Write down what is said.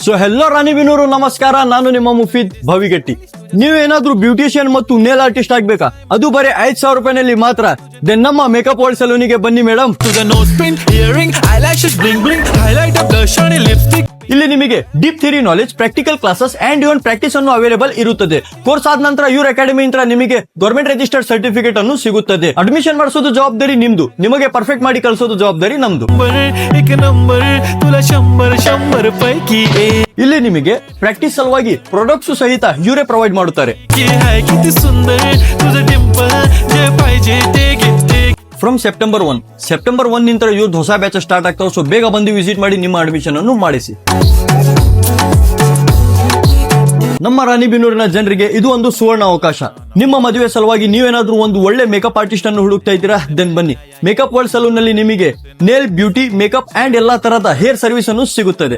So hello ರಾಣಿಬಿನೂರು, ನಮಸ್ಕಾರ. ನಾನು ನಿಮ್ಮ ಮುಫೀದ್ ಭವಿಗೆಟ್ಟಿ. ನೀವೇನಾದ್ರೂ ಬ್ಯೂಟಿಷಿಯನ್ ಮತ್ತು ನೇಲ್ ಆರ್ಟಿಸ್ಟ್ ಆಗ್ಬೇಕಾ? ಅದು ಬರೀ 5,000 ರೂಪಾಯಿನಲ್ಲಿ ಮಾತ್ರ. ದೆನ್ ನಮ್ಮ ಮೇಕಪ್ ವರ್ಲ್ಡ್ ಸಲೂನಿಗೆ ಬನ್ನಿ madam. To the nose pin, earring, eyelashes, bling bling, highlighter, blush on lipstick. ಇಲ್ಲಿ ನಿಮಗೆ deep theory knowledge, practical classes and even practice ಅನ್ನು ಅವೈಲೇಬಲ್ ಇರುತ್ತದೆ. ಕೋರ್ಸ್ ಆದ ನಂತರ ಯುವರ್ ಅಕಾಡೆಮಿ ಇಂದ ನಿಮಗೆ ಗವರ್ಮೆಂಟ್ ರಿಜಿಸ್ಟರ್ಡ್ ಸರ್ಟಿಫಿಕೇಟ್ ಅನ್ನು ಸಿಗುತ್ತದೆ. ಅಡ್ಮಿಷನ್ ಮಾಡಿಸೋದು ಜವಾಬ್ದಾರಿ ನಿಮ್ದು, ನಿಮಗೆ ಪರ್ಫೆಕ್ಟ್ ಮಾಡಿ ಕಳಿಸೋದು ಜವಾಬ್ದಾರಿ ನಮ್ದು. एक नंबर तुला 100 पैकी एक ಇಲ್ಲಿ ನಿಮಗೆ ಪ್ರಾಕ್ಟೀಸ್ ಸಲುವಾಗಿ ಪ್ರಾಡಕ್ಟ್ಸ್ ಸಹಿತ ಇವರೇ ಪ್ರೊವೈಡ್ ಮಾಡುತ್ತಾರೆ. आहे किती सुंदर तुझं डिंपल जे पाहिजे ते घे ते ಫ್ರಮ್ ಸೆಪ್ಟೆಂಬರ್ 1 ನಿಂದ ಇವ್ರದ್ದು ಹೊಸ ಬ್ಯಾಚ್ ಸ್ಟಾರ್ಟ್ ಆಗ್ತಾವೆ. ಸೊ ಬೇಗ ಬಂದು ವಿಸಿಟ್ ಮಾಡಿ ನಿಮ್ಮ ಅಡ್ಮಿಷನ್ ಅನ್ನು ಮಾಡಿಸಿ. ನಮ್ಮ ರಾಣಿಬೆನ್ನೂರಿನ ಜನರಿಗೆ ಇದು ಒಂದು ಸುವರ್ಣ ಅವಕಾಶ. ನಿಮ್ಮ ಮದುವೆ ಸಲುವಾಗಿ ನೀವೇನಾದ್ರೂ ಒಂದು ಒಳ್ಳೆ ಮೇಕಪ್ ಆರ್ಟಿಸ್ಟ್ ಅನ್ನು ಹುಡುಕ್ತಾ ಇದ್ದೀರಾ? ದೆನ್ ಬನ್ನಿ. ಮೇಕಪ್ ವರ್ಲ್ಡ್ ಸಲೂನ್ ನಲ್ಲಿ ನಿಮಗೆ ನೇಲ್, ಬ್ಯೂಟಿ, ಮೇಕಪ್ ಅಂಡ್ ಎಲ್ಲಾ ತರಹದ ಹೇರ್ ಸರ್ವಿಸ್ ಅನ್ನು ಸಿಗುತ್ತದೆ.